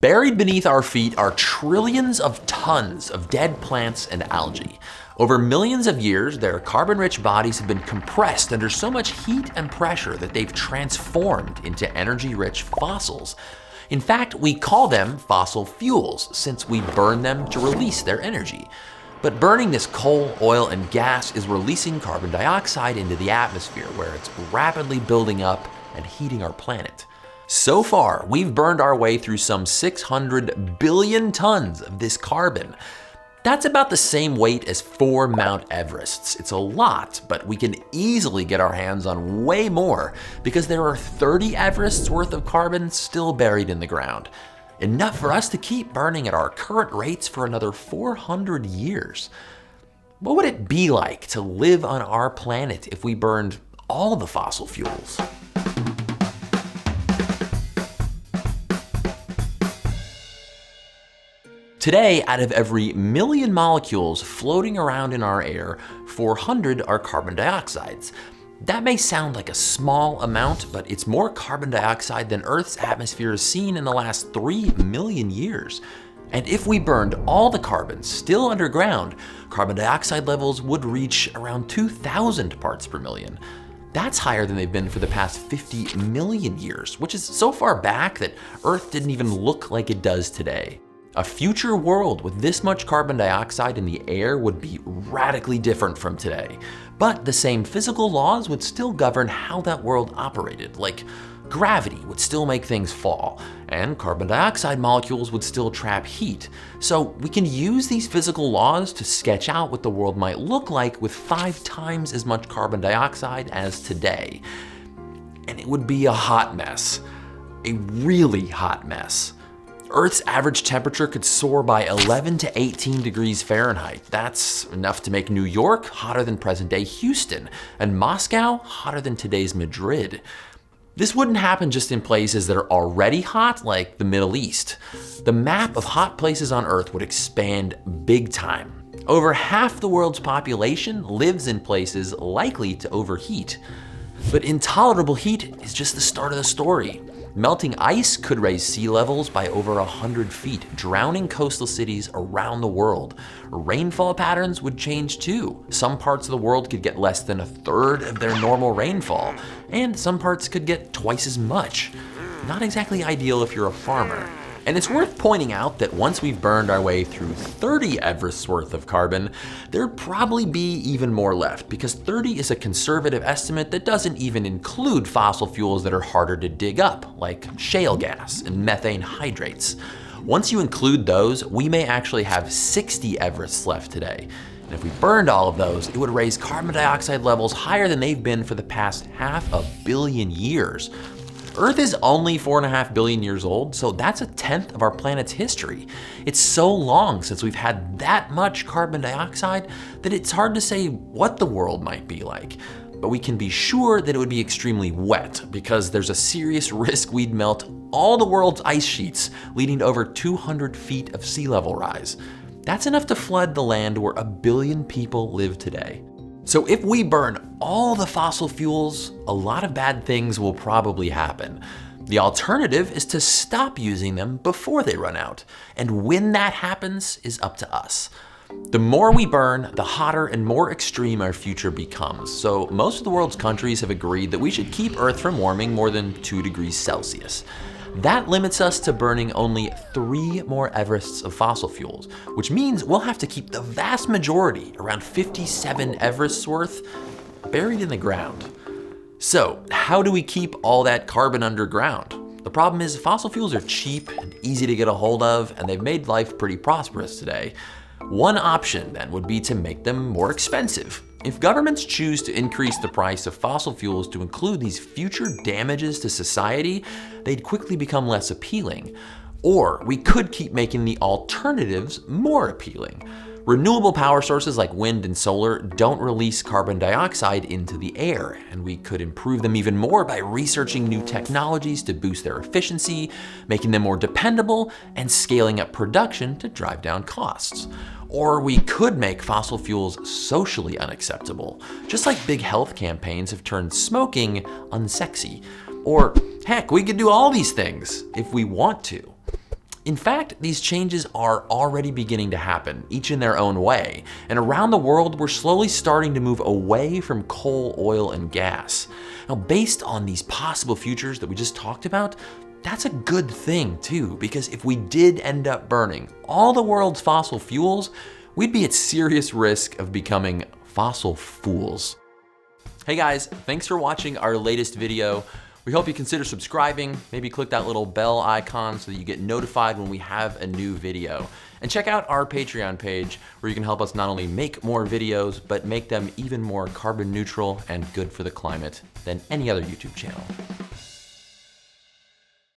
Buried beneath our feet are trillions of tons of dead plants and algae. Over millions of years, their carbon-rich bodies have been compressed under so much heat and pressure that they've transformed into energy-rich fossils. In fact, we call them fossil fuels since we burn them to release their energy. But burning this coal, oil, and gas is releasing carbon dioxide into the atmosphere, where it's rapidly building up and heating our planet. So far, we've burned our way through some 600 billion tons of this carbon. That's about the same weight as 4 Mount Everests. It's a lot, but we can easily get our hands on way more because there are 30 Everests worth of carbon still buried in the ground. Enough for us to keep burning at our current rates for another 400 years. What would it be like to live on our planet if we burned all the fossil fuels? Today, out of every million molecules floating around in our air, 400 are carbon dioxides. That may sound like a small amount, but it's more carbon dioxide than Earth's atmosphere has seen in the last 3 million years. And if we burned all the carbon still underground, carbon dioxide levels would reach around 2,000 parts per million. That's higher than they've been for the past 50 million years, which is so far back that Earth didn't even look like it does today. A future world with this much carbon dioxide in the air would be radically different from today. But the same physical laws would still govern how that world operated, like gravity would still make things fall, and carbon dioxide molecules would still trap heat. So we can use these physical laws to sketch out what the world might look like with 5 times as much carbon dioxide as today. And it would be a hot mess, a really hot mess. Earth's average temperature could soar by 11 to 18 degrees Fahrenheit. That's enough to make New York hotter than present-day Houston, and Moscow hotter than today's Madrid. This wouldn't happen just in places that are already hot, like the Middle East. The map of hot places on Earth would expand big time. Over half the world's population lives in places likely to overheat. But intolerable heat is just the start of the story. Melting ice could raise sea levels by over 100 feet, drowning coastal cities around the world. Rainfall patterns would change too. Some parts of the world could get less than 1/3 of their normal rainfall, and some parts could get twice as much. Not exactly ideal if you're a farmer. And it's worth pointing out that once we've burned our way through 30 Everests worth of carbon, there'd probably be even more left, because 30 is a conservative estimate that doesn't even include fossil fuels that are harder to dig up, like shale gas and methane hydrates. Once you include those, we may actually have 60 Everests left today. And if we burned all of those, it would raise carbon dioxide levels higher than they've been for the past 500 million years. Earth is only 4.5 billion years old, so that's 1/10 of our planet's history. It's so long since we've had that much carbon dioxide that it's hard to say what the world might be like. But we can be sure that it would be extremely wet, because there's a serious risk we'd melt all the world's ice sheets, leading to over 200 feet of sea level rise. That's enough to flood the land where 1 billion people live today. So if we burn all the fossil fuels, a lot of bad things will probably happen. The alternative is to stop using them before they run out. And when that happens is up to us. The more we burn, the hotter and more extreme our future becomes. So most of the world's countries have agreed that we should keep Earth from warming more than 2 degrees Celsius. That limits us to burning only 3 more Everests of fossil fuels, which means we'll have to keep the vast majority, around 57 Everests worth, buried in the ground. So how do we keep all that carbon underground? The problem is fossil fuels are cheap and easy to get a hold of, and they've made life pretty prosperous today. One option then would be to make them more expensive. If governments choose to increase the price of fossil fuels to include these future damages to society, they'd quickly become less appealing. Or we could keep making the alternatives more appealing. Renewable power sources like wind and solar don't release carbon dioxide into the air, and we could improve them even more by researching new technologies to boost their efficiency, making them more dependable, and scaling up production to drive down costs. Or we could make fossil fuels socially unacceptable, just like big health campaigns have turned smoking unsexy. Or heck, we could do all these things if we want to. In fact, these changes are already beginning to happen, each in their own way. And around the world, we're slowly starting to move away from coal, oil, and gas. Now, based on these possible futures that we just talked about, that's a good thing too, because if we did end up burning all the world's fossil fuels, we'd be at serious risk of becoming fossil fools. Hey guys, thanks for watching our latest video. We hope you consider subscribing, maybe click that little bell icon so that you get notified when we have a new video. And check out our Patreon page where you can help us not only make more videos, but make them even more carbon neutral and good for the climate than any other YouTube channel.